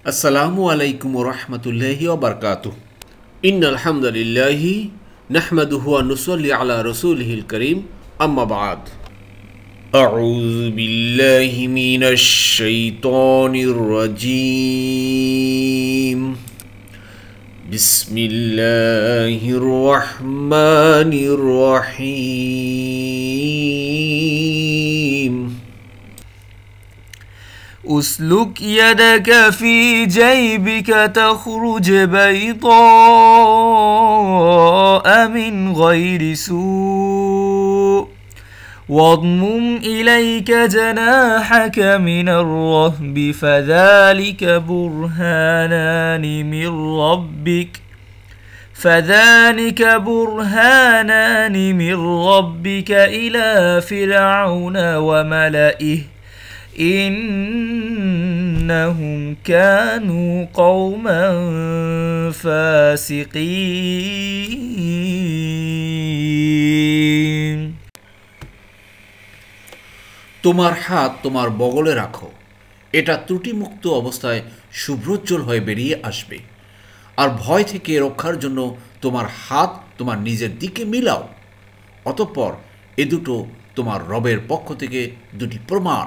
আসসালামু আলাইকুম ওয়া রাহমাতুল্লাহি ওয়া বারাকাতুহু। ইন্নাল হামদুলিল্লাহি নাহমাদুহু ওয়া নুসাল্লি আলা রাসূলিহিল কারীম। আম্মা বা'দ। আউযু বিল্লাহি মিনাশ শাইতানির রাজীম। বিসমিল্লাহির রাহমানির রাহিম। أسلك يدك في جيبك تخرج بيضاء من غير سوء واضمم إليك جناحك من الرهب فذلك برهانان من ربك إلى فرعون وملئه إنهم كانوا قوما فاسقين তোমার হাত তোমার বগলে রাখো, এটা ত্রুটিমুক্ত অবস্থায় শুভ্রোজ্জ্বল হয়ে বেরিয়ে আসবে। আর ভয় থেকে রক্ষার জন্য তোমার হাত তোমার নিজের দিকে মিলাও। অতঃপর এ দুটো তোমার রবের পক্ষ থেকে দুটি প্রমাণ,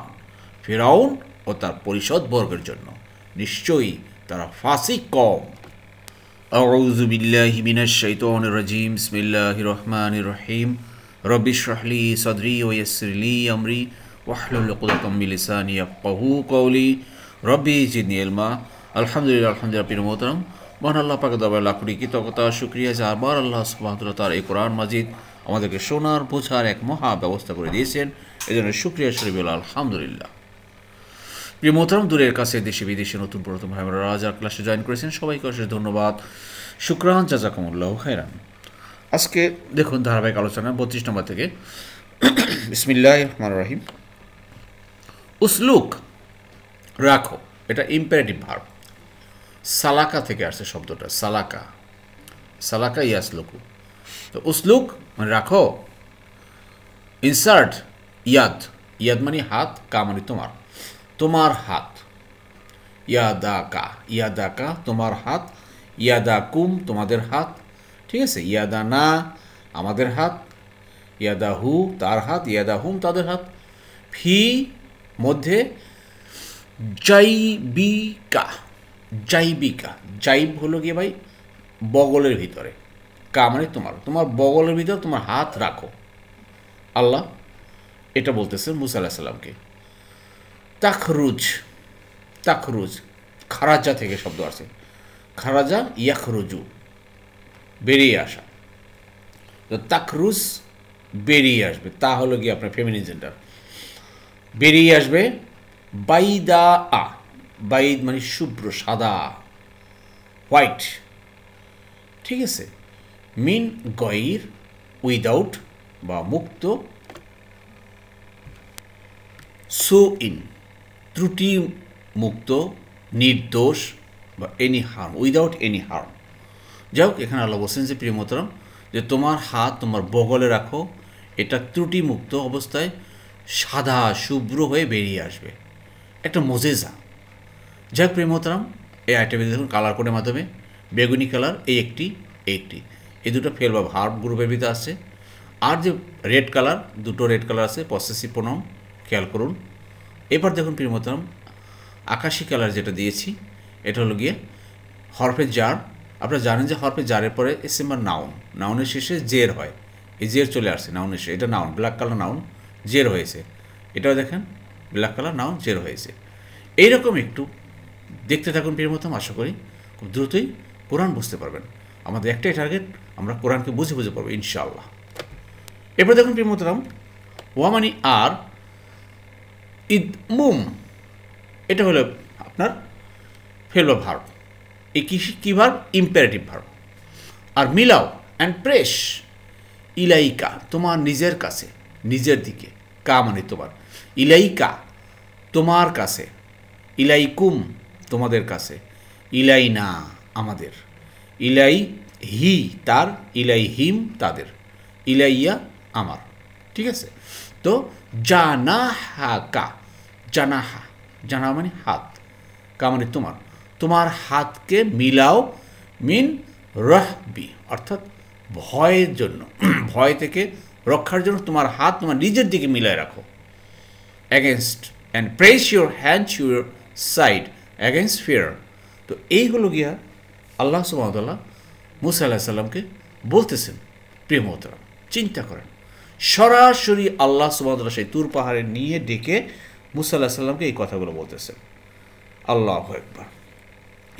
ফিরআউন ও তার পরিষদবর্গের জন্য। নিশ্চয়ই তারা ফাসিক কওম। আউযু বিল্লাহি মিনাশ শাইতানির রাজীম। বিসমিল্লাহির রহমানির রহিম। রব্বি ইশরাহ লি সাদরি ওয়া ইয়াসসির লি আমরি ওয়াহলুল উকদাতাম মিন লিসানি ইয়াফকাহু কওলি। রব্বি জিদনি ইলমা। আলহামদুলিল্লাহ প্রিয় মোহতারাম, মহান আল্লাহ পাকের দরবারে লাখ কোটি কৃতজ্ঞতা শুকরিয়া যে আবার আল্লাহ সুবহানাহু ওয়া তাআলা তার এই কোরআন মাজিদ আমাদেরকে শোনার বোঝার এক মহা ব্যবস্থা করে দিয়েছেন। এজন্য শুকরিয়া শরীফ আলহামদুলিল্লাহ। প্রিয় মোহতারাম, দূরের কাছে দেশে বিদেশে নতুন পুরাতন ভাই বোনেরা যারা ক্লাসে জয়েন করেছেন সবাইকে অশেষ ধন্যবাদ, শুকরান, জাযাকুমুল্লাহু খাইরান। আজকে দেখুন ধারাবাহিক আলোচনা 32 নম্বর থেকে। বিসমিল্লাহির রহমানির রহিম। উসলুক, রাখো, এটা ইম্পারেটিভ ভার্ব। সালাকা থেকে আসছে শব্দটা, সালাকা, সালাকা ইয়াসলুকু। তো উসলুক মানে রাখো। ইনসার্ট ইয়াদ, ইয়াদ মানে হাত, কা মানে তোমার, তোমার হাত। ইয়াদাকা, ইয়াদাকা তোমার হাত, ইয়াদাকুম তোমাদের হাত, ঠিক আছে। ইয়াদানা আমাদের হাত, ইয়াদাহু তার হাত, ইয়াদাহুম তাদের হাত। ফি মধ্যে, জাইবিকা, জাইবিকা, জাইব হলো গিয়ে ভাই বগলের ভিতরে, কা মানে তোমার, তোমার বগলের ভিতর তোমার হাত রাখো। আল্লাহ এটা বলতেছে মুসা আলাইহিস সালামকে। তাখরুজ, তাখরুজ খারাজা থেকে শব্দ আসে, খারাজা ইয়াখরুজু বেরিয়ে আসা। তো তাখরুজ বেরিয়ে আসবে, তা হলো গিয়ে আপনার ফেমিনিন জেন্ডার, বেরিয়ে আসবে। বাইদা আ, বাইদ মানে শুভ্র, সাদা, হোয়াইট, ঠিক আছে। মিন গয়র উইদাউট বা মুক্ত, সো ইন ত্রুটি মুক্ত, নির্দোষ বা any harm, without any harm. যাই হোক, এখানে আল্লাহ বলছেন যে প্রিয় মোহতারাম যে তোমার হাত তোমার বগলে রাখো, এটা ত্রুটিমুক্ত অবস্থায় সাদা শুভ্র হয়ে বেরিয়ে আসবে, একটা মোজেজা। যাই হোক প্রিয় মোহতারাম, এই আইটেমে দেখুন কালার কোডের মাধ্যমে বেগুনি কালার, এই একটি, এই দুটো ফেল বা ভার্ব গ্রুপের ভিতরে আসছে। আর যে রেড কালার, দুটো রেড কালার আছে, পসেসিভ প্রোনাউন, খেয়াল করুন। এবার দেখুন প্রিয় মোহতারাম, আকাশি কালার যেটা দিয়েছি এটা হলো গিয়ে হরফে জার। আপনারা জানেন যে হরফে জারের পরে এসএম আর নাউন, নাউনের শেষে জের হয়, এই জের চলে আসছে নাউনের শেষে, এটা নাউন, ব্ল্যাক কালার নাউন, জের হয়েছে। এটাও দেখেন ব্ল্যাক কালার নাউন, জের হয়েছে। এইরকম একটু দেখতে থাকুন প্রিয় মোহতারাম, আশা করি খুব দ্রুতই কোরআন বুঝতে পারবেন। আমাদের একটাই টার্গেট, আমরা কোরআনকে বুঝে বুঝে পারবো ইনশাআল্লাহ। এরপর দেখুন প্রিয় মোহতারাম, ওয়ামানি আর ইদমুম, এটা হলো আপনার ফেল বা ভার্ব। এই কি ভার্ব? Imperative verb. আর মিলাও অ্যান্ড প্রেস, ইলাইকা তোমার নিজের কাছে, নিজের দিকে, কা মানে তোমার, ইলাইকা তোমার কাছে, ইলাইকুম তোমাদের কাছে, ইলাইনা আমাদের, ইলাই হি তার, ইলাই হিম তাদের, ইলাইয়া আমার, ঠিক আছে। তো জানাহা কা, জানাহা, জানা মানে হাত, কা মানে তোমার, তোমার হাতকে মিলাও মিন রহবি, অর্থাৎ ভয়ের জন্য, ভয় থেকে রক্ষার জন্য তোমার হাত তোমার নিজের দিকে মিলায় রাখো। Against and press your hand to your side against fear. তো এই হলো গিয়া আল্লাহ সুবহানাহু ওয়া তাআলা মুসা আলাইহিস সালামকে বলতেছেন। প্রিয় মোহতারাম, চিন্তা করেন, সরাসরি আল্লাহ সুবহানাহু ওয়া তাআলা সেই তুর পাহাড়ে নিয়ে ডেকে মুসা আলাইহিস সালামকে এই কথাগুলো বলতেছেন। আল্লাহু আকবার।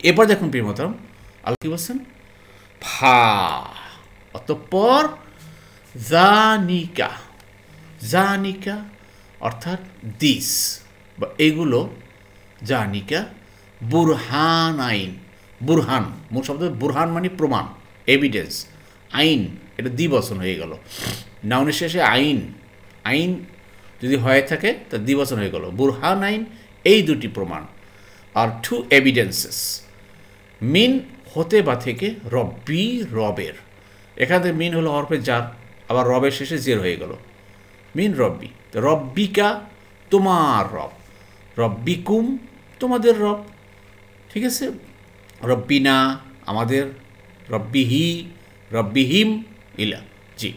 এরপর দেখুন প্রিয় মোহতারাম, আল্লাহ কি বলছেন? ফা, অতঃপর জানিকা, জানিকা অর্থাৎ দিস বা এগুলো, জানিকা বুরহান আইন, বুরহান মূল শব্দ বুরহান মানে প্রমাণ, এভিডেন্স। আইন এটা দ্বিবচন হয়ে গেল, নাউনের শেষে আইন, আইন যদি হয়ে থাকে তা দ্বিবচন হয়ে গেল। বুরহান আইন এই দুটি প্রমাণ, আর টু এভিডেন্সেস মিন হতে বা থেকে, রব্বি রবের, এখান থেকে মিন হলো হরফে জার, আবার রবের শেষে জের হয়ে গেল, মিন রব্বি। তো রব্বিকা তোমার রব, রব্বিকুম তোমাদের রব, ঠিক আছে, রব্বিনা আমাদের, রব্বিহি রব্বিহিম ইলা, জি,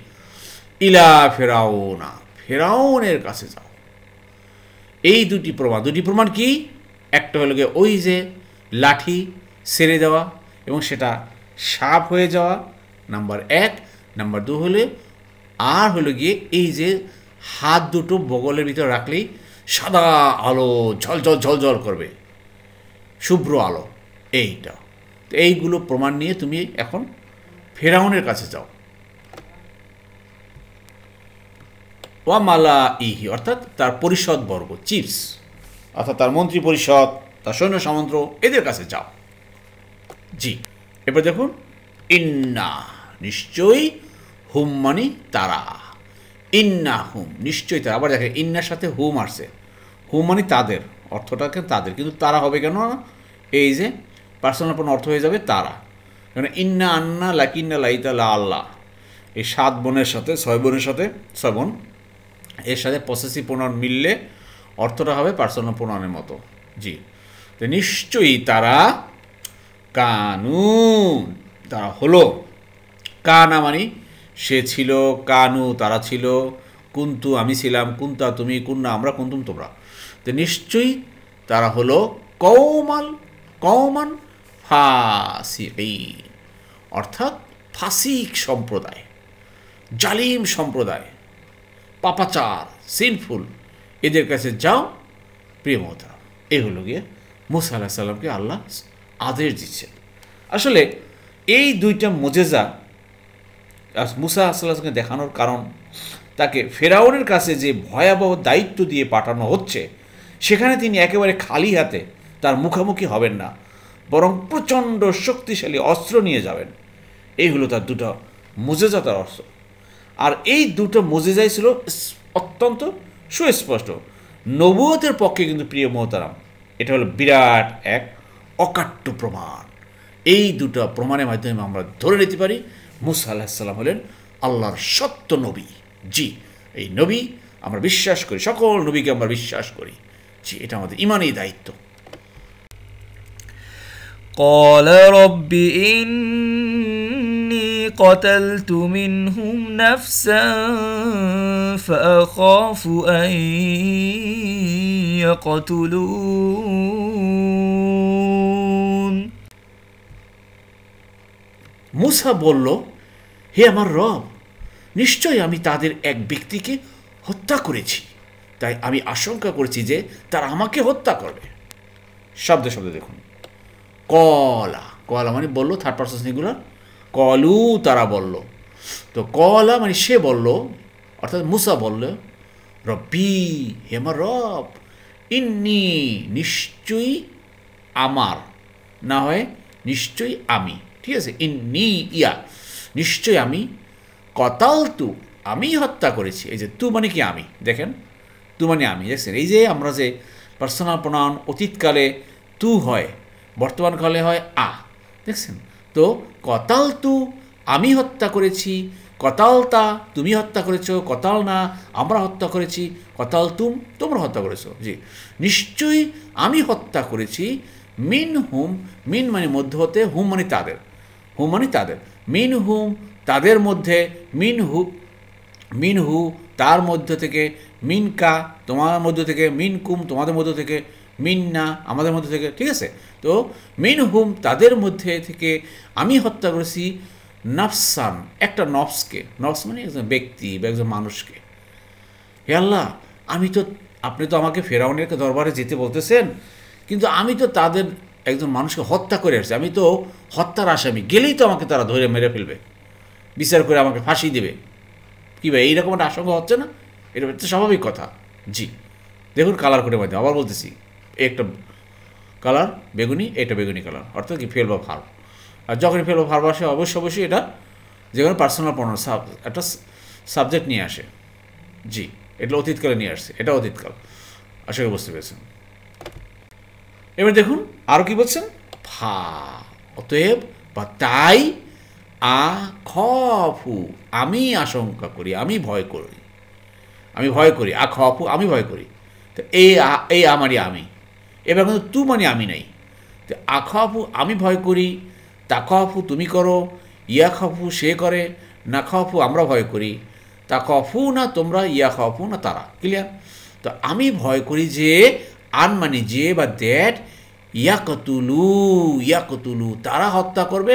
ইলা ফেরাউনা ফেরাউনের কাছে যাও। এই দুটি প্রমাণ, দুটি প্রমাণ কি? একটা হলো গিয়ে ওই যে লাঠি ছেড়ে দেওয়া এবং সেটা সাপ হয়ে যাওয়া, নাম্বার 1। নাম্বার 2 হলে আর হলো গিয়ে এই যে হাত দুটো বগলের ভিতরে রাখলেই সাদা আলো ঝলঝল ঝলঝল করবে, শুভ্র আলো, এইটা। তো এইগুলো প্রমাণ নিয়ে তুমি এখন ফেরাউনের কাছে যাও। ওয়া মালা ইহি অর্থাৎ তার পরিষদ বর্গ, চিফস অর্থাৎ তার মন্ত্রী পরিষদ, তার সৈন্য সামন্ত, এদের কাছে যাও। জি, এবার দেখুন, ইন্না নিশ্চয়ই, হুম মানে তারা, ইন্না হুম নিশ্চয়ই তারা। আবার দেখেন ইন্নার সাথে হুম আসছে, হুম মানে তাদের, অর্থটাকে তাদের, কিন্তু তারা হবে কেন? এই যে পার্সোনাল প্রোনাউন অর্থ হয়ে যাবে তারা, কারণ ইন্না আন্না লাকিন্না লাইতা লা আল্লাহ, এই 7 বোনের সাথে 6 বোনের সাথে 6 বোন এর সাথে পসেসিভ প্রোনাউন মিললে অর্থটা হবে পার্সোনাল প্রোনাউনের মতো। জি, তো নিশ্চয়ই তারা, কানুন তারা হলো, কানা মানে সে ছিল, কানু তারা ছিল, কুন্তু আমি ছিলাম, কুন্তা তুমি, কুন্না আমরা, কুন্তুম তোমরা। তো নিশ্চয়ই তারা হলো কওমাল, কওমান ফাসিকিন অর্থাৎ ফাসিক সম্প্রদায়, জালিম সম্প্রদায়, পাপাচার, সিনফুল, এদের কাছে যাও। প্রিয় মোহতারাম, এই হলো গিয়ে মুসা আলাইহিস সালামকে আল্লাহ আদেশ দিচ্ছেন। আসলে এই দুইটা মুজেজা মুসা আলাইহিস সালামকে দেখানোর কারণ, তাকে ফেরাউনের কাছে যে ভয়াবহ দায়িত্ব দিয়ে পাঠানো হচ্ছে, সেখানে তিনি একেবারে খালি হাতে তার মুখোমুখি হবেন না, বরং প্রচণ্ড শক্তিশালী অস্ত্র নিয়ে যাবেন। এই হলো তার দুটো মুজেজা, তার অস্ত্র। আর এই দুটো মুজেজাই ছিল অত্যন্ত সুস্পষ্ট। নবুয়তের পক্ষে কিন্তু প্রিয় মোহতারাম এটা হলো বিরাট এক অকাট্য প্রমাণ। এই দুটো প্রমাণের মাধ্যমে আমরা ধরে নিতে পারি মুসা আলাইহিস সালাম হলেন আল্লাহর সত্য নবী। জি, এই নবী আমরা বিশ্বাস করি, সকল নবীকে আমরা বিশ্বাস করি। জি, এটা আমাদের ঈমানী দায়িত্ব। قال رب إني قتلت منهم نفسا فأخاف أن يقتلون। মুসা বলল, হে আমার রব, নিশ্চয়ই আমি তাদের এক ব্যক্তিকে হত্যা করেছি, তাই আমি আশঙ্কা করেছি যে তারা আমাকে হত্যা করবে। শব্দে শব্দে দেখুন, কলা, কলা মানে বলল, থার্ড পারসন সিঙ্গুলার, কলু তারা বলল। তো কলা মানে সে বলল, অর্থাৎ মুসা বলল, রব্বি হে আমার রব, ইন্নি নিশ্চয়ই আমার, না হয় নিশ্চয়ই আমি, ঠিক আছে, ইন্নি ইয়া নিশ্চয়ই আমি, কতালতু আমি হত্যা করেছি। এই যে তু মানে কি আমি, দেখেন তু মানে আমি, দেখছেন এই যে আমরা যে পার্সোনাল প্রোনাউন অতীতকালে তু হয়, বর্তমান কালে হয় আ, দেখছেন। তো কতালতু আমি হত্যা করেছি, কতালতা তুমি হত্যা করেছো, কতাল না আমরা হত্যা করেছি, কতাল তুম তোমরা হত্যা করেছো। জি, নিশ্চয়ই আমি হত্যা করেছি মিন হুম, মিন মানে মধ্য হতে, হুম মানে তাদের, হুম মানে তাদের, মিন হুম তাদের মধ্যে, মিন হু তার মধ্য থেকে, মিন কা তোমার মধ্য থেকে, মিন কুম তোমাদের মধ্য থেকে, মিন না আমাদের মধ্য থেকে, ঠিক আছে। তো মিন হুম তাদের মধ্যে থেকে আমি হত্যা করেছি নফসান একটা নফসকে, নফস মানে একজন ব্যক্তি বা একজন মানুষকে। হে আল্লাহ, আমি তো, আপনি তো আমাকে ফেরাউনের দরবারে যেতে বলতেছেন, কিন্তু আমি তো তাদের একজন মানুষকে হত্যা করে আসছি, আমি তো হত্যার আসামি, গেলেই তো আমাকে তারা ধরে মেরে ফেলবে, বিচার করে আমাকে ফাঁসি দেবে। কী ভাই, এইরকম একটা আশঙ্কা হচ্ছে না? এটা হচ্ছে স্বাভাবিক কথা। জি, দেখুন কালার কোডের মাধ্যমে আবার বলতেছি, একটা কালার বেগুনি, এটা বেগুনি কালার, অর্থাৎ কি ফেল বা ভার্ব। আর যখনই ফেল বা ভার্ব আসে অবশ্যই এটা যে কোনো পার্সোনাল প্রনাউন একটা সাবজেক্ট নিয়ে আসে। জি, এটা অতীতকালে নিয়ে আসছে, এটা অতীতকাল। আশা করি বুঝতে পেরেছেন। এবার দেখুন আরও কি বলছেন, ফা অতএব বা তাই, আ খফু আমি আশঙ্কা করি, আমি ভয় করি, আমি ভয় করি, আ খফু আমি ভয় করি। তো এই আমারই আমি, এবার কিন্তু তু মানে আমি নাই। তো আ খফু আমি ভয় করি, তা খফু তুমি করো, ইয়া খফু সে করে, না খফু আমরা ভয় করি, তা খফু না তোমরা, ইয়া খফু না তারা। ক্লিয়ার? তো আমি ভয় করি যে, আন মানে যে বা দ্যাট, ইয়াকতুলু তারা হত্যা করবে,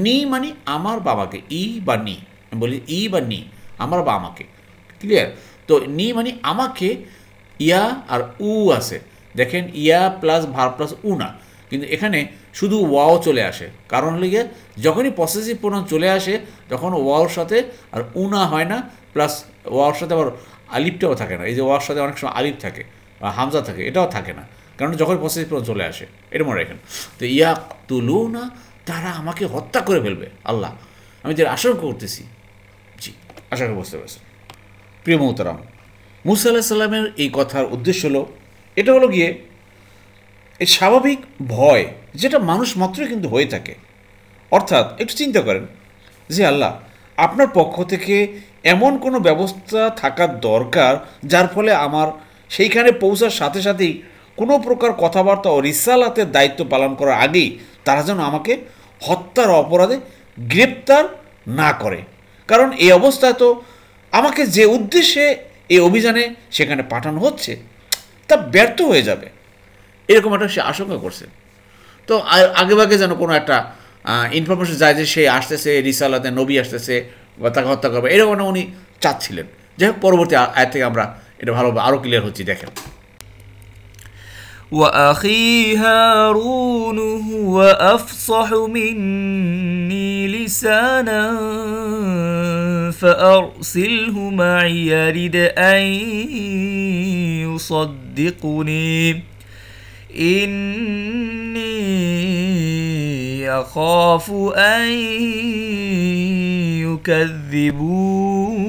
নি মানে আমার বাবাকে, ই বা নি, আমি বলি ই বা নি আমার বা আমাকে। ক্লিয়ার? তো নি মানে আমাকে, ইয়া আর উ আছে, দেখেন ইয়া প্লাস ভার্ব প্লাস উ না, কিন্তু এখানে শুধু ওয়াও চলে আসে। কারণ হলে গিয়ে যখনই পসেসিভ প্রোনাউন চলে আসে তখন ওয়াওর সাথে আর উনা হয় না, প্লাস ওয়াওর সাথে আবার আলিফটাও থাকে না। এই যে ওয়াওর সাথে অনেক সময় আলিফ থাকে বা হামজা থাকে, এটাও থাকে না, কারণ যখন পসেসিভ প্রোনাউন চলে আসে। এটা মনে রাখেন। তো ইয়া তুলু না তারা আমাকে হত্যা করে ফেলবে, আল্লাহ আমি যে আশঙ্কা করতেছি। জি, আশা করি বুঝতে পেরেছেন। প্রিয় মোহতারাম, মুসা আলাহিস সাল্লামের এই কথার উদ্দেশ্য হলো, এটা হলো গিয়ে এই স্বাভাবিক ভয় যেটা মানুষ মাত্রই কিন্তু হয়ে থাকে। অর্থাৎ একটু চিন্তা করেন যে আল্লাহ, আপনার পক্ষ থেকে এমন কোনো ব্যবস্থা থাকার দরকার যার ফলে আমার সেইখানে পৌঁছার সাথে সাথেই কোনো প্রকার কথাবার্তা ও রিসালাতের দায়িত্ব পালন করার আগেই তারা যেন আমাকে হত্যার অপরাধে গ্রেপ্তার না করে। কারণ এই অবস্থায় তো আমাকে যে উদ্দেশ্যে এই অভিযানে সেখানে পাঠানো হচ্ছে তা ব্যর্থ হয়ে যাবে, এরকম একটা সে আশঙ্কা করছে। তো আগেভাগে যেন কোনো একটা ইনফরমেশন যায় যে সে আসতেছে, রিসালাতে নবী আসতেছে বা তাকে হত্যা করবে, এরকম উনি চাচ্ছিলেন। যাই হোক, পরবর্তী আয় থেকে আমরা এটা ভালোভাবে আরও ক্লিয়ার হচ্ছি। দেখেন, وأخي هارون هو أفصح مني لسانا فأرسله معي يرد أن يصدقني إني أخاف أن يكذبون।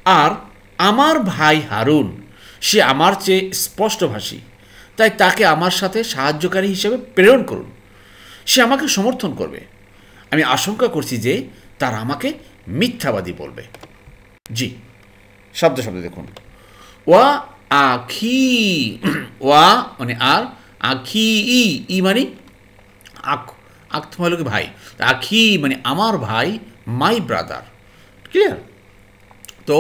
আর আমার ভাই হারুন সে আমার চেয়ে স্পষ্টভাষী, তাই তাকে আমার সাথে সাহায্যকারী হিসেবে প্রেরণ করুন, সে আমাকে সমর্থন করবে। আমি আশঙ্কা করছি যে তারা আমাকে মিথ্যাবাদী বলবে। জি, শব্দ শব্দ দেখুন, ওয়া আখি, ওয়া মানে আর, আখি ই মানে আখ, আখ হলো কি ভাই, আখি মানে আমার ভাই, মাই ব্রাদার। ক্লিয়ার? তো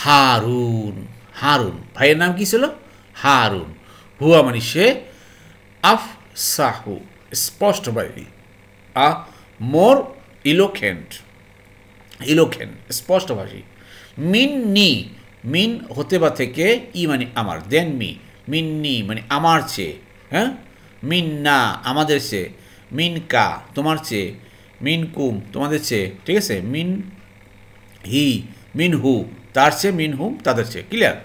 হারুন, হারুন ভাইয়ের নাম কি ছিল? হারুন। হুয়া মানে সে, আফ সাহু স্পষ্টভাষী, আ মোর ইলোখেন্ট, ইলোখেন স্পষ্টভাষী, মিন্নি মিন হতে বা থেকে, ই মানে আমার, দেন মিন্নি মানে আমার চেয়ে, হ্যাঁ, মিন্না আমাদের চেয়ে, মিনকা তোমার চেয়ে, মিনকুম তোমাদের চেয়ে, ঠিক আছে, মিন হি মিন হু তার চেয়ে, মিন হুম তাদের চেয়ে। ক্লিয়ার?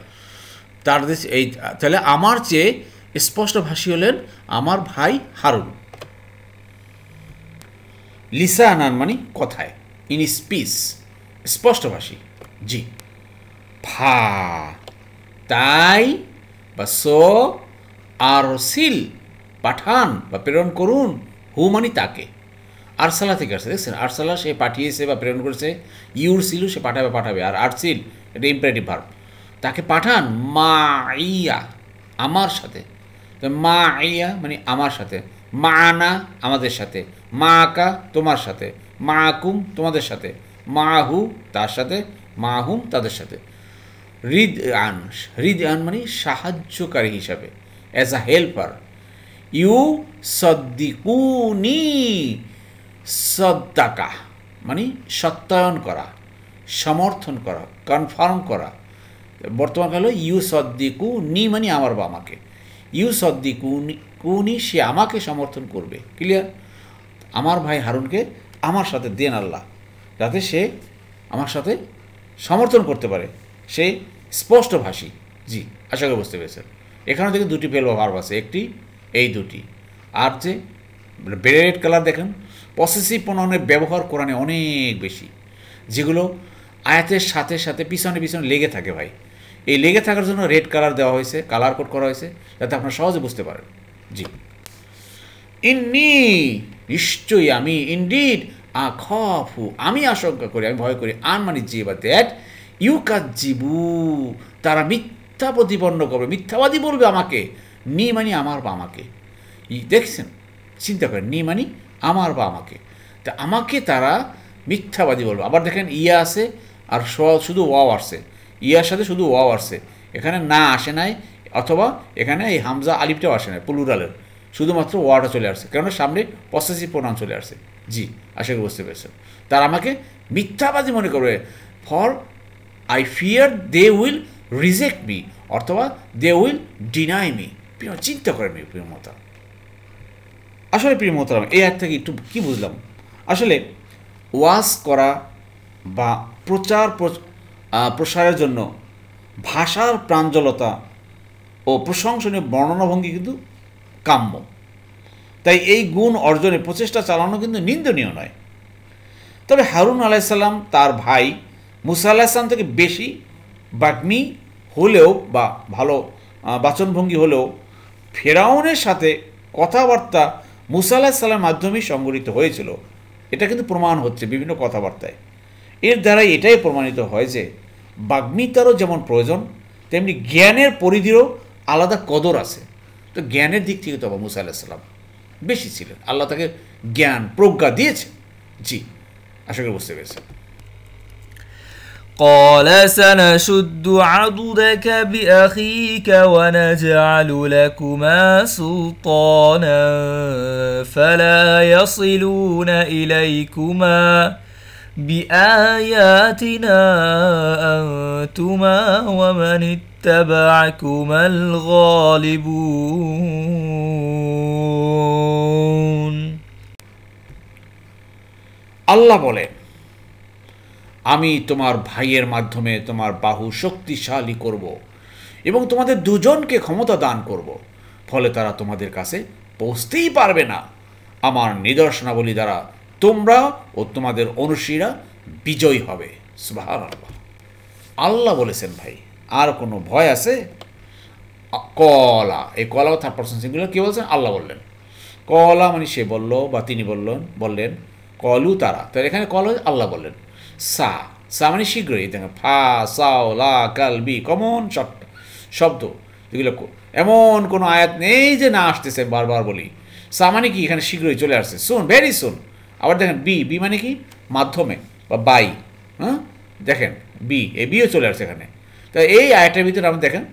তাদের এই তাহলে আমার চেয়ে স্পষ্টভাষী হলেন আমার ভাই হারুন। লিসানান মানে কথায়, ইন স্পিচ স্পষ্টভাষী। জি, ফা তাই বা সো, আর সিল পাঠান বা প্রেরণ করুন, হু মানে তাকে, আরসালা থেকে আসছে, দেখছেন আরসালা সে পাঠিয়েছে বা প্রেরণ করেছে, ইউর সিলু সে পাঠাবে, আর আরসিল এটা ইম্পারেটিভ ভার্ব। তাকে পাঠান মাইয়া, আমার সাথে। তো মাইয়া মানে আমার সাথে, মানা আমাদের সাথে, মাকা তোমার সাথে, মাকুম তোমাদের সাথে, মাহু তার সাথে, মাহুম তাদের সাথে। রিদ আন, রিদ আন মানে সাহায্যকারী হিসাবে, অ্যাজ আ হেল্পার। ইউ সদ্দিকুনি, সদ্দাকা মানে সত্যায়ন করা, সমর্থন করা, কনফার্ম করা। বর্তমান কালে ইউ সদ্দিকু নি মানে আমার বা আমাকে, ইউ সদ্দিকুনি কুনি সে আমাকে সমর্থন করবে। ক্লিয়ার? আমার ভাই হারুনকে আমার সাথে দেন আল্লাহ, যাতে সে আমার সাথে সমর্থন করতে পারে, সে স্পষ্টভাষী। জি, আশা করি বুঝতে পেরেছেন। এখানে দেখুন দুটি ফেল বা ভার্ব আছে, একটি এই দুটি। আর যে রেড কালার দেখেন, পসেসিভ প্রোনাউনের ব্যবহার কোরআনে অনেক বেশি, যেগুলো আয়াতের সাথে সাথে পিছনে পিছনে লেগে থাকে ভাই। এই লেগে থাকার জন্য রেড কালার দেওয়া হয়েছে, কালার কোড করা হয়েছে, যাতে আপনারা সহজে বুঝতে পারেন। জি, ইন্নি নিশ্চয়ই আমি, ইনডিড আখাফু আমি আশঙ্কা করি, আমি ভয় করি, আন মানে যে বা দ্যাট, ইউ কাজ্জিবু তারা মিথ্যা প্রতিপন্ন করবে, মিথ্যাবাদী বলবে আমাকে। নি মানে আমার বা আমাকে। দেখছেন, চিন্তা করেন, নি মানে আমার বা আমাকে, তা আমাকে তারা মিথ্যাবাদী বলবে। আবার দেখেন ইয়া আছে আর শুধু ওয়াও আসছে, ইয়ার সাথে শুধু ওয়াও আসছে, এখানে না আসে নাই, অথবা এখানে এই হামজা আলিফটাও আসে নাই, প্লুরালের শুধুমাত্র ওয়ার্ডটা চলে আসছে, কেননা সামনে পসেসিভ প্রোনাউন চলে আসছে। জি, আশা করি বুঝতে পেরেছেন। তারা আমাকে মিথ্যাবাদী মনে করবে, for I fear they will reject me, অথবা দে উইল ডিনাই মি। চিন্তা করেন প্রিয় মহতারাম, আসলে প্রিয় মহতারাম এই আয়াত থেকে একটু কী বুঝলাম? আসলে ওয়াজ করা বা প্রসারের জন্য ভাষার প্রাঞ্জলতা ও প্রশংসনীয় বর্ণনাভঙ্গি কিন্তু কাম্য। তাই এই গুণ অর্জনে প্রচেষ্টা চালানো কিন্তু নিন্দনীয় নয়। তবে হারুন আলাইসাল্লাম তার ভাই মুসা আলাইসাল্লাম থেকে বেশি বাগ্মী হলেও বা ভালো বাচনভঙ্গি হলেও ফেরাউনের সাথে কথাবার্তা মুসা আলাইসাল্লামের মাধ্যমেই সংগঠিত হয়েছিল, এটা কিন্তু প্রমাণ হচ্ছে বিভিন্ন কথাবার্তায়। এর দ্বারাই এটাই প্রমাণিত হয় যে বাগ্মিতারও যেমন প্রয়োজন, তেমনি জ্ঞানের পরিধিরও আলাদা কদর আছে। তো জ্ঞানের দিক থেকে তো আবার মুসা আলাইসাল্লাম বেশি ছিলেন, আল্লাহ তাকে জ্ঞান প্রজ্ঞা দিয়েছে। জি, আশা করি বুঝতে পেরেছেন। قال سنشد عضدك بأخيك ونجعل لكما سلطانا فلا يصلون إليكما بآياتنا أنتما ومن اتبعكما الغالبون আল্লাহ বলেন, আমি তোমার ভাইয়ের মাধ্যমে তোমার বাহু শক্তিশালী করব এবং তোমাদের দুজনকে ক্ষমতা দান করব, ফলে তারা তোমাদের কাছে পৌঁছতেই পারবে না। আমার নিদর্শনাবলী দ্বারা তোমরা ও তোমাদের অনুসারীরা বিজয়ী হবে। সুবহানাল্লাহ, আল্লাহ বলেছেন ভাই, আর কোনো ভয় আছে? কলা, এই কলা থার্ড পারসন সিঙ্গুলার, কে বলছেন? আল্লাহ বললেন। কলা মানে সে বলল বা তিনি বললেন, কলু তারা, তার এখানে কল আল্লাহ বললেন। সা, সা মানে শীঘ্রই, দেখেন ফা সাও লা কাল বি কমন শব্দ, যেগুলো এমন কোনো আয়াত নেই যে না আসতেছে, বারবার বলি। সা মানে কি, এখানে শীঘ্রই চলে আসছে, সুন, ভেরি সুন। আবার দেখেন বি, বি মানে কি, মাধ্যমে বা বাই। হ্যাঁ, দেখেন বি, এই বিও চলে আসছে এখানে। তা এই আয়াতের ভিতরে আমরা দেখেন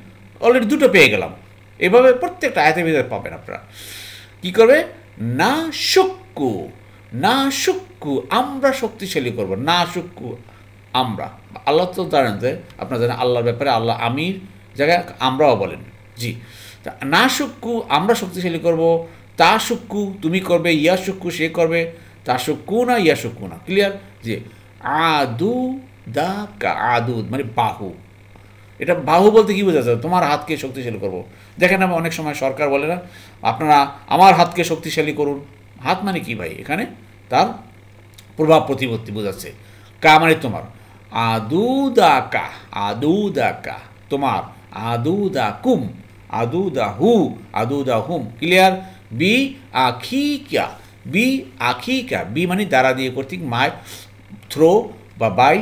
অলরেডি দুটো পেয়ে গেলাম। এভাবে প্রত্যেকটা আয়াতের ভিতরে পাবেন আপনারা। কী করবে? না শুক্কু, না শুক্কু আমরা শক্তিশালী করব, না শুক্কু আমরা। আল্লাহ তো জানেন যে, আপনারা জানেন আল্লাহর ব্যাপারে আল্লাহ আমির জায়গায় আমরাও বলেন। জি, না শুক্কু আমরা শক্তিশালী করব, তা শুক্কু তুমি করবে, ইয়া শুক্কু সে করবে, তা শুক্কু না ইয়া শুক্কু না। ক্লিয়ার? যে আদু দা কা, আদুদ মানে বাহু। এটা বাহু বলতে কী বোঝা যায়? তোমার হাতকে শক্তিশালী করব। দেখেন আমি অনেক সময় সরকার বলে না, আপনারা আমার হাতকে শক্তিশালী করুন। হাত মানে কি ভাই? এখানে তার প্রভাব প্রতিপত্তি বোঝাচ্ছে। কা মানে তোমার, আদু দা কা, আদু দা কা তোমার, আদু দা কুম, আদু দা হু, আদু দা হুম। ক্লিয়ার? বি আখি ক্যা, বি আখি ক্যা, বি মানে দ্বারা দিয়ে কর্তৃক, মাই থ্রো বা বাই।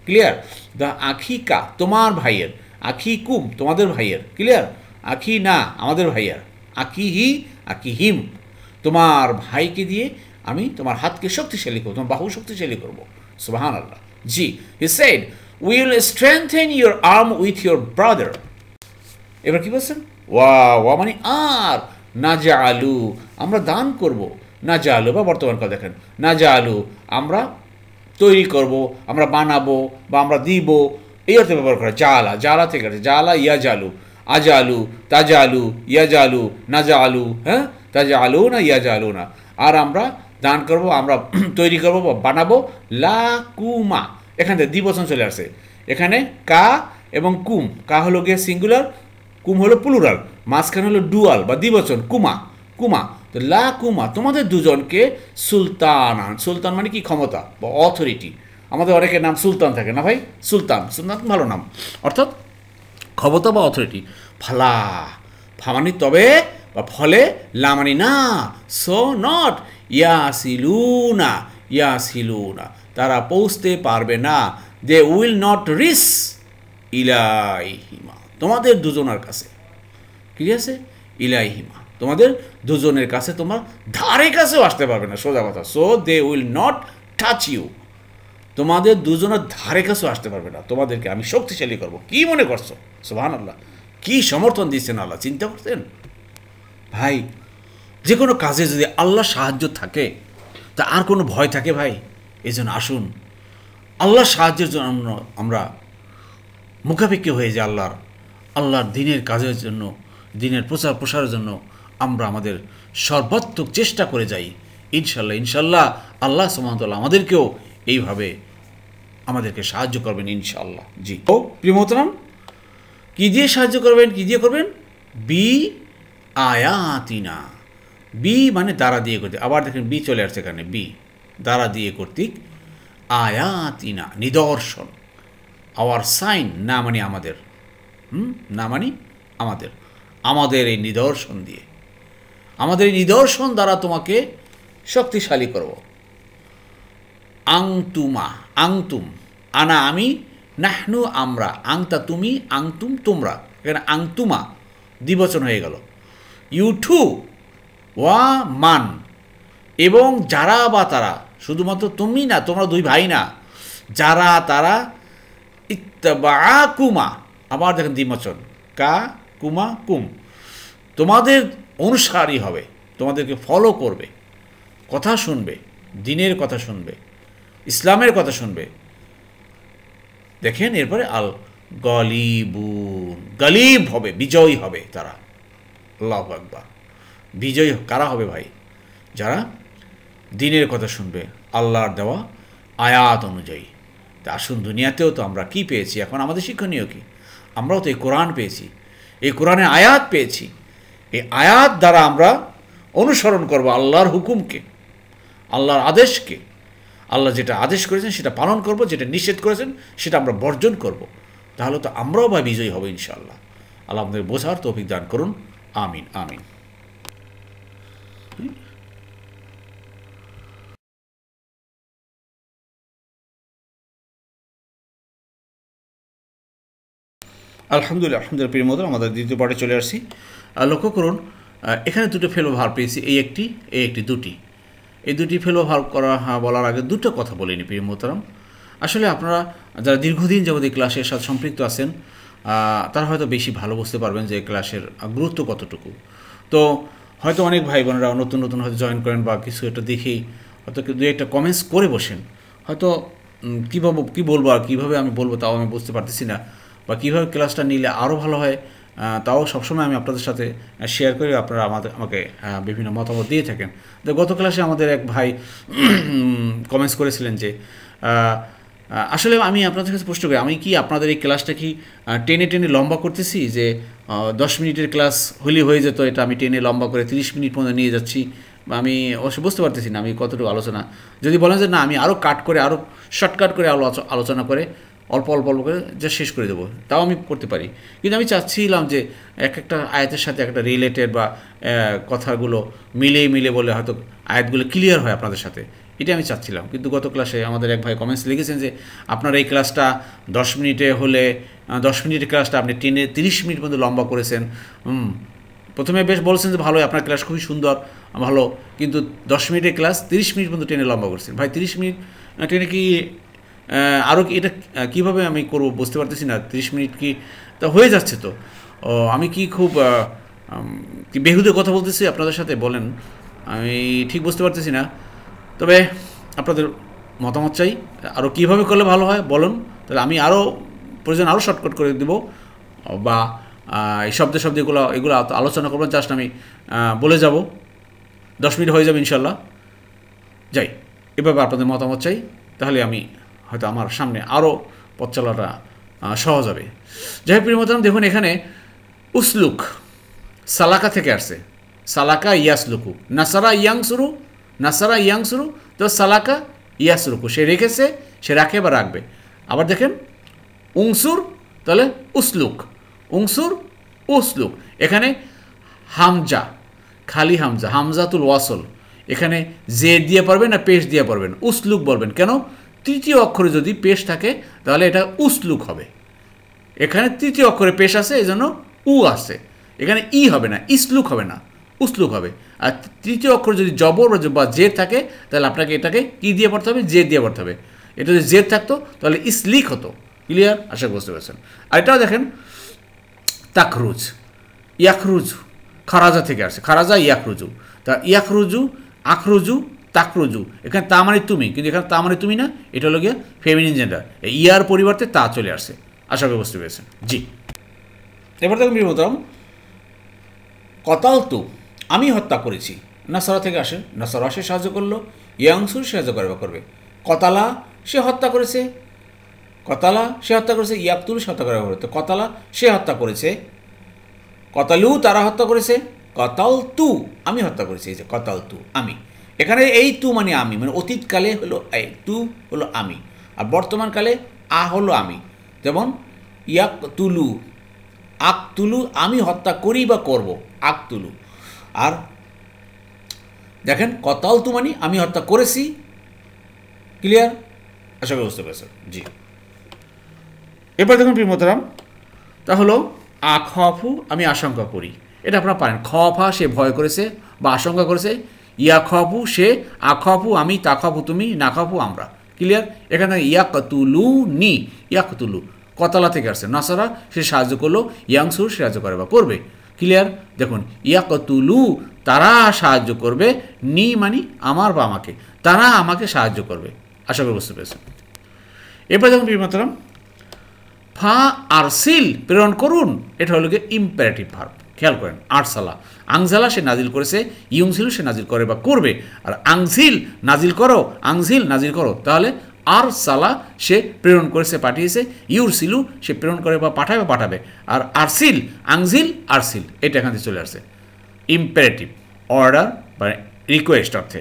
ক্লিয়ার? দ্য আখিকা তোমার ভাইয়ের, আখি কুম তোমাদের ভাইয়ের, ক্লিয়ার? আখি না আমাদের ভাইয়ার, আখি হি আখি হিম, তোমার ভাইকে দিয়ে আমি তোমার হাতকে শক্তিশালী করবো, তোমার বাহু শক্তিশালী করবো। সুবহানাল্লাহ। জি, he said will strengthen your arm with your brother. এবার কি বলছেন? ওয়া মানে আর, না জা আলু আমরা দান করব, না জা আলু বা বর্তমান কথা দেখেন, না জা আলু আমরা তৈরি করব, আমরা বানাবো বা আমরা দিব, এই অর্থে ব্যবহার করা। জালা, জালা থেকে আছে, জালা ইয়া জালু, আজা আলু, তাজা আলু, ইয়া জালু, নাজা আলু, হ্যাঁ তাজা আলু না ইয়া জালু না। আর আমরা দান করব, আমরা তৈরি করব বা বানাবো, লা কুমা, এখান থেকে দ্বিবচন চলে আসছে। এখানে কা এবং কুম, কা হলো গিয়ে সিঙ্গুলার, কুম হলো প্লুরাল, মাঝখানে হলো ডুয়াল বা দ্বিবচন কুমা, কুমা। তো লা কুমা তোমাদের দুজনকে সুলতান, সুলতান মানে কি ক্ষমতা বা অথরিটি। আমাদের অনেকের নাম সুলতান থাকে না ভাই, সুলতান, সুলতান ভালো নাম, অর্থাৎ ক্ষমতা বা অথরিটি। ফালা, ফামানি তবে বা ফলে, লামানি না, সো নট, ইয়াসিলুনা, ইয়াসিলুনা তারা পৌঁছতে পারবে না, দে উইল নট রিচ ইলাইহিমা তোমাদের দুজনের কাছে, কি আছে? ইলাইহিমা তোমাদের দুজনের কাছে, তোমার ধারে কাছেও আসতে পারবে না, সোজা কথা। So they will not touch you, তোমাদের দুজনের ধারে কাছেও আসতে পারবে না, তোমাদেরকে আমি শক্তিশালী করব। কি মনে করছো? সুবহানাল্লাহ, কি সমর্থন দিচ্ছেন আল্লাহ, চিন্তা করতেন ভাই? যে কোনো কাজে যদি আল্লাহ সাহায্য থাকে তা আর কোনো ভয় থাকে ভাই? এই জন্য আসুন আল্লাহর সাহায্যের জন্য আমরা মুখাপেক্ষি হয়ে যে আল্লাহর দিনের কাজের জন্য, দিনের প্রচার প্রসারের জন্য আমরা আমাদের সর্বাত্মক চেষ্টা করে যাই। ইনশাল্লাহ ইনশাল্লাহ আল্লাহ সুবহানাহু ওয়া তাআলা আমাদেরকেও এইভাবে আমাদেরকে সাহায্য করবেন ইনশাআল্লাহ। জি, ও প্রিয় মোহতারাম, কী দিয়ে সাহায্য করবেন, কী দিয়ে করবেন? বি আয়াতিনা, বি মানে দ্বারা দিয়ে কর্তৃক, আবার দেখেন বি চলে আসছে এখানে, বি দ্বারা দিয়ে কর্তৃক, আয়াতিনা নিদর্শন, আওয়ার সাইন না মানে আমাদের, না মানে আমাদের, আমাদের এই নিদর্শন দিয়ে, আমাদের এই নিদর্শন দ্বারা তোমাকে শক্তিশালী করব। আংতুমা, আংতুম আনা আমি, নাহনু আমরা, আংতা তুমি, আংতুম তোমরা, এখানে আংতুমা দ্বিবচন হয়ে গেল। ইউঠু ওয়া মান, এবং যারা বা তারা, শুধুমাত্র তুমি না, তোমরা দুই ভাই না, যারা তারা, ইত্তাবাকুমা, আবার দেখেন দ্বিবচন, কা কুমা কুম, তোমাদের অনুসারী হবে, তোমাদেরকে ফলো করবে, কথা শুনবে, দিনের কথা শুনবে, ইসলামের কথা শুনবে। দেখেন এরপরে আল গলিবুন, গলিব হবে, বিজয়ী হবে তারা। আল্লাহু আকবার, বিজয়ী কারা হবে ভাই? যারা দিনের কথা শুনবে, আল্লাহর দেওয়া আয়াত অনুযায়ী। তা আসুন, দুনিয়াতেও তো আমরা কি পেয়েছি, এখন আমাদের শিক্ষণীয় কি? আমরাও তো এই কোরআন পেয়েছি, এই কোরআনে আয়াত পেয়েছি, এই আয়াত দ্বারা আমরা অনুসরণ করব আল্লাহর হুকুমকে, আল্লাহর আদেশকে। আল্লাহ যেটা আদেশ করেছেন সেটা পালন করব, যেটা নিষেধ করেছেন সেটা আমরা বর্জন করব। তাহলে তো আমরাও বা বিজয়ী হব ইনশাআল্লাহ। আল্লাহ আমাদের বোঝার তৌফিক দান করুন, আমিন আমিন। আলহামদুলিল্লাহ, আলহামদুলিল্লাহ। প্রিয় মোহতারাম, আমাদের দ্বিতীয় পার্টে চলে আসছি। লক্ষ্য করুন, এখানে দুটো ফেলো ভার্ব পেয়েছি, এই একটি, দুটি। এই দুটি ফেলো ভার্ব করা বলার আগে দুটো কথা বলিনি প্রিয় মোহতারাম। আসলে আপনারা যারা দীর্ঘদিন যাবত এই ক্লাসের সাথে সম্পৃক্ত আছেন তারা হয়তো বেশি ভালো বুঝতে পারবেন যে ক্লাসের গুরুত্ব কতটুকু। তো হয়তো অনেক ভাই বোনেরা নতুন নতুন হয়তো জয়েন করেন বা কিছু একটা দেখেই হয়তো দু একটা কমেন্টস করে বসেন, হয়তো কী বলবো আর কীভাবে আমি বলবো তাও আমি বুঝতে পারতেছি না, বা কীভাবে ক্লাসটা নিলে আরও ভালো হয় তাও সবসময় আমি আপনাদের সাথে শেয়ার করি। আপনারা আমাকে বিভিন্ন মতামত দিয়ে থাকেন। তো গত ক্লাসে আমাদের এক ভাই কমেন্টস করেছিলেন যে আসলে আমি আপনাদের কাছে প্রশ্ন করি, আমি কি আপনাদের এই ক্লাসটা কি টেনে টেনে লম্বা করতেছি, যে 10 মিনিটের ক্লাস হলেই হয়ে যেত, এটা আমি টেনে লম্বা করে 30 মিনিট পর্যন্ত নিয়ে যাচ্ছি? আমি অবশ্য বুঝতে পারতেছি না আমি কতটুকু আলোচনা, যদি বলেন যে না আমি আরও কাট করে, আরও শর্টকাট করে আলোচনা করে অল্প অল্প অল্প করে যা শেষ করে দেবো, তাও আমি করতে পারি। কিন্তু আমি চাচ্ছিলাম যে একটা আয়াতের সাথে একটা রিলেটেড বা কথাগুলো মিলে বলে হয়তো আয়াতগুলো ক্লিয়ার হয় আপনাদের সাথে, এটা আমি চাচ্ছিলাম, কিন্তু গত ক্লাসে আমাদের এক ভাই কমেন্টস লিখেছেন যে আপনার এই ক্লাসটা 10 মিনিটে হলে 10 মিনিটের ক্লাসটা আপনি টেনে 30 মিনিট পর্যন্ত লম্বা করেছেন। প্রথমে বেশ বলছেন যে ভালোই, আপনার ক্লাস খুবই সুন্দর, ভালো, কিন্তু 10 মিনিটের ক্লাস 30 মিনিট পর্যন্ত টেনে লম্বা করছেন। ভাই 30 মিনিট টেনে কি আরও কি এটা কীভাবে আমি করব বুঝতে পারতেছি না। 30 মিনিট কি তা হয়ে যাচ্ছে তো, আমি কি খুব কি বেহুদে কথা বলতেছি আপনাদের সাথে, বলেন, আমি ঠিক বুঝতে পারতেছি না। তবে আপনাদের মতামত চাই, আরও কীভাবে করলে ভালো হয় বলুন, তাহলে আমি আরও প্রয়োজন আরও শর্টকাট করে দেবো, বা এই শব্দগুলো এগুলো আলোচনা করবেন, জাস্ট আমি বলে যাব, 10 মিনিট হয়ে যাবে ইনশাল্লাহ। যাই, এভাবে আপনাদের মতামত চাই, তাহলে আমি হয়তো আমার সামনে আরও পথ চলাটা সহজ হবে। যাই হোক প্রিয় মোহতারাম, দেখুন এখানে উসলুক সালাকা থেকে আসছে, সালাকা ইয়াসলুকু, নাসারা ইয়াংসুরু, নাসারা ইয়াংসুরু, তো সালাকা ইয়াসলুকু, সে রেখেছে, সে রাখে বা রাখবে। আবার দেখেন উংসুর, তাহলে উসলুক, উংসুর উসলুক, এখানে হামজা, খালি হামজা, হামজাতুল ওয়াসল, এখানে জে দিয়ে পারবেন না পেশ দিয়ে পারবেন, উসলুক বলবেন। কেন? তৃতীয় অক্ষরে যদি পেশ থাকে তাহলে এটা উসলুক হবে। এখানে তৃতীয় অক্ষরে পেশ আছে, এই জন্য উ আছে, এখানে ই হবে না, ইসলুক হবে না, উসলুক হবে। আর তৃতীয় অক্ষর যদি জবর বা জের থাকে তাহলে আপনাকে এটাকে কি দিয়ে পড়তে হবে? জের দিয়ে পড়তে হবে। এটা যদি জের থাকতো তাহলে ইসলিক হতো। ক্লিয়ার? আশা বুঝতে পারছেন। আর এটাও দেখেন তাকরুজ, ইয়াকরুজু, খারাজা থেকে আসছে, খারাজা ইয়াকরুজু, তা ইয়াকরুজু, আখরুজু, তাকরুজু, এখানে তা মানে তুমি, কিন্তু এখানে তা মানে তুমি না, এটা হলো গিয়ে ফেমিনিন জেন্ডার, এই ইয়ার পরিবর্তে তা চলে আসছে। আশা করি বুঝতে পেরেছেন। জি, এবার দেখুন বিমতম, কতালতু, আমি হত্যা করেছি, নাসারা থেকে আসে, নাসারা সে সাহায্য করলো, ইয়াংসুর সাহায্য করবে, কতালা সে হত্যা করেছে, কতালা সে হত্যা করেছে, ইয়াকতুল সে হত্যা করবে, তো কতালা সে হত্যা করেছে, কতালু তারা হত্যা করেছে, কতাল তু আমি হত্যা করেছি, এই যে কতাল তু আমি, এখানে এই তু মানে আমি, মানে অতীতকালে হলো এই তু হলো আমি, আর বর্তমানকালে আ হলো আমি। যেমন ইয়াকতুলু, আকতুলু আমি হত্যা করি বা করব, আকতুলু। আর দেখেন কতাল তু মানে আমি হত্যা করেছি। ক্লিয়ার? আশা করি বুঝতে পেরেছেন। জি, এবার দেখুন প্রিয় মোহতারাম, তা হলো আখফু আমি আশঙ্কা করি, এটা আপনারা পারেন। খফা সে ভয় করেছে বা আশঙ্কা করেছে, ইয়াখফু সে, আখফু আমি, তাখফু তুমি, নাখফু আমরা। ক্লিয়ার? এখানে ইয়াকতুলু নি, ইয়াকতুলু কতালা থেকে আসছে, নাসারা সে সাহায্য করলো, ইয়াংসুর সাহায্য করে বা করবে। ক্লিয়ার? দেখুন ইয়াকতুলু তারা সাহায্য করবে, নি মানি আমার বা আমাকে, তারা আমাকে সাহায্য করবে। আশা করি বুঝতে পেরেছেন। এরপর দেখুন প্রিয় মোহতারাম, ফা আরসিল প্রেরণ করুন, এটা হলো গিয়ে ইম্পারেটিভ ভার্ব। খেয়াল করেন, আরসালা আংজালা সে নাজিল করেছে, ইউংসিল সে নাজিল করে বা করবে, আর আংজিল নাজিল করো, আংজিল নাজিল করো, তাহলে আরসালা সে প্রেরণ করেছে পাঠিয়েছে, ইউরসিলু সে প্রেরণ করে বা পাঠাবে বা পাঠাবে, আর আরসিল আংজিল আরসিল এটা এখান থেকে চলে আসছে ইম্পারেটিভ অর্ডার বা রিকোয়েস্ট অর্থে।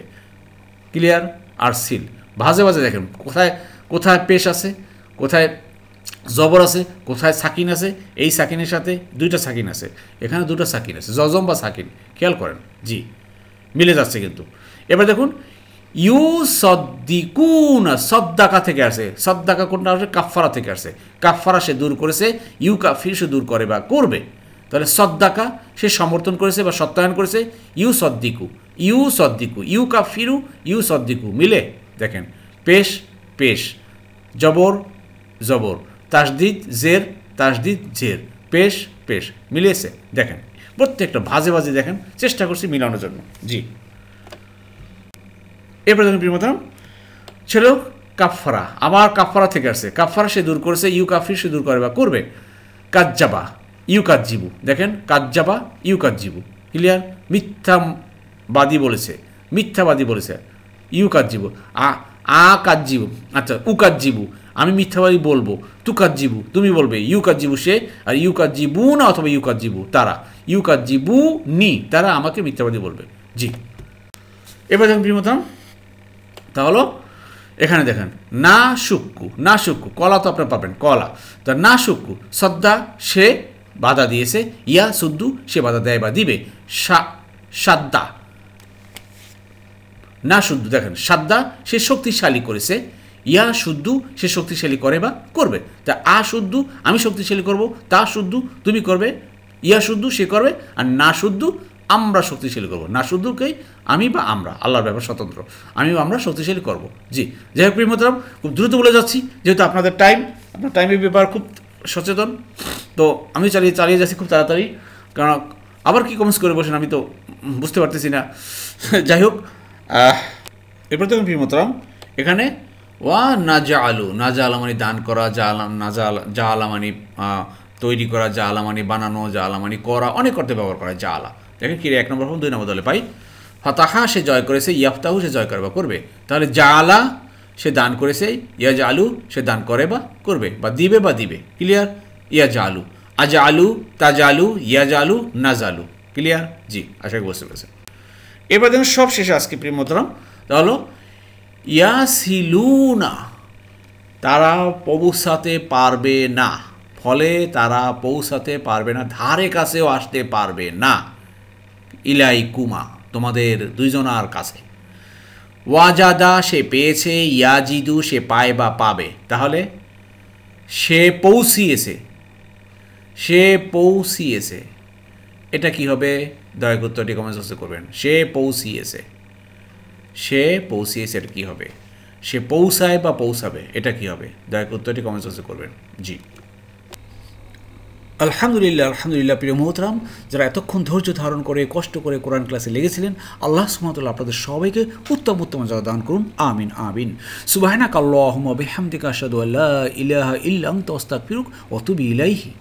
ক্লিয়ার? আরসিল ভাজে ভাজে দেখেন কোথায় কোথায় পেশ আছে, কোথায় জবর আছে, কোথায় সাকিন আছে, এই সাকিনের সাথে দুইটা সাকিন আছে, এখানে দুটো সাকিন আছে, জজম বা সাকিন। খেয়াল করেন, জি মিলে যাচ্ছে কিন্তু। এবার দেখুন ইউ সদ্দিকুনা, সদ্দাকা থেকে আসে, সদ্দাকা কোনটা আসে? কাফারা থেকে আসে, কাফারা সে দূর করেছে, ইউ কাফির সে দূর করে বা করবে, তাহলে সদ্দাকা সে সমর্থন করেছে বা সত্যায়ন করেছে, ইউ সদ্দিকু, ইউ সদ্দিকু, ইউ কাফিরু, ইউ সদ্দিকু মিলে দেখেন পেশ পেশ, জবর জবর, তাসদিদ জের, তাসদিদ জের, পেশ পেশ মিলিয়েছে। দেখেন প্রত্যেকটা ভাজে ভাজে দেখেন, চেষ্টা করছি মিলানোর জন্য। জি, এরপরে দেখুন প্রিয় মোহতারাম, ছিল কাফারা, আবার কাফারা থেকে আসছে, কাফারা সে দূর করেছে, ইউ কাফির সে দূর করে বা করবে, কাজ্জাবা ইউ কাজ্জিবু, দেখেন কাজ্জাবা ইউ কাজ্জিবু। ক্লিয়ার? মিথ্যাবাদী বলেছে, মিথ্যাবাদী বলেছে, ইউ কাজ্জিবু, আ কাজ্জিবু, আচ্ছা উ কাজ্জিবু আমি মিথ্যাবাদী বলবো, তু কাজ্জিবু তুমি বলবে, ইউ কাজ্জিবু সে, আর ইউ কাজ্জিবু না অথবা ইউ কাজ্জিবু তারা, ইউ কাজ্জিবু নি তারা আমাকে মিথ্যাবাদী বলবে। জি, এবার দেখুন প্রিয় মোহতারাম, তাহলে এখানে দেখেন না সুক্কু, না সুক্কু কলা তো আপনার পাবেন, কলা, তা না সুক্কু সদ্দা সে বাধা দিয়েছে, ইয়া সুদ্দু সে বাধা দেয় বা দিবে, সাদ্দা না শুদ্ধ, দেখেন সাদ্দা সে শক্তিশালী করেছে, ইয়া শুদ্ধ সে শক্তিশালী করে বা করবে। তা আ শুদ্ধ আমি শক্তিশালী করব, তা শুদ্ধ তুমি করবে, ইয়া শুদ্ধ সে করবে, আর না শুদ্ধ আমরা শক্তিশালী করব। না শুদ্ধকেই আমি বা আমরা, আল্লাহর ব্যাপার স্বতন্ত্র, আমি বা আমরা শক্তিশালী করব। জি, যাই হোক প্রিয় মোহতারাম, খুব দ্রুত বলে যাচ্ছি যেহেতু আপনার টাইমের ব্যাপার খুব সচেতন, তো আমি চালিয়ে যাচ্ছি খুব তাড়াতাড়ি, কারণ আবার কি কমেন্টস করে বসেন আমি তো বুঝতে পারতেছি না। যাই হোক, এরপর দেখুন প্রিয় মোহতারাম, এখানে ওয়া নাজাআলু, নাজাআলা মানে দান করা, জাআলা মানে তৈরি করা, জাআলা মানে বানানো, জাআলা মানে করা, অনেক করতে ব্যবহার করা জাআলা। দেখেন কি 1 নম্বর ফর্ম 2 নম্বর দলে পাই। ফাতাহা সে জয় করেছে, ইয়াফতাহু সে জয় করে বা করবে। তাহলে জাআলা সে দান করেছে, ইয়াজআলু সে দান করে বা করবে, বা দিবে বা দিবে। ক্লিয়ার? ইয়াজআলু, আজআলু, তাজআলু, ইয়াজআলু, নাজআলু। ক্লিয়ার? জি, আশা করি বুঝতে পেরেছেন। এবার দেখুন সব শেষে আজকে প্রিয় মোহতারাম, তাহলে ইয়াসিলুনা তারা পৌঁছাতে পারবে না, ফলে তারা পৌঁছাতে পারবে না, ধারে কাছেও আসতে পারবে না, ইলাইকুমা তোমাদের দুইজনার কাছে। ওয়াজাদা সে পেয়েছে, ইয়াজিদু সে পায় বা পাবে। তাহলে সে পৌঁছিয়েছে, এটা কি হবে? দয়া করে উত্তরটি কমেন্ট বক্সে করবেন। সে পৌঁছিয়েছে এটা কি হবে? সে পৌঁছায় বা পৌঁছাবে, এটা কি হবে? দয়া করে উত্তরটি কমেন্ট বক্সে করবেন। জি, আলহামদুলিল্লাহ প্রিয় মোহতারাম, যারা এতক্ষণ ধৈর্য ধারণ করে কষ্ট করে কোরআন ক্লাসে লেগেছিলেন, আল্লাহ সুবহানাহু ওয়া তাআলা আপনাদের সবাইকে উত্তম জাযা দান করুন। আমিন আমিন। সুবহানাকাল্লাহুম্মা বিহামদিকা আশহাদু আল্লা ইলাহা ইল্লা আনতা আস্তাগফিরুকা ওয়া আতুবু ইলাইহি।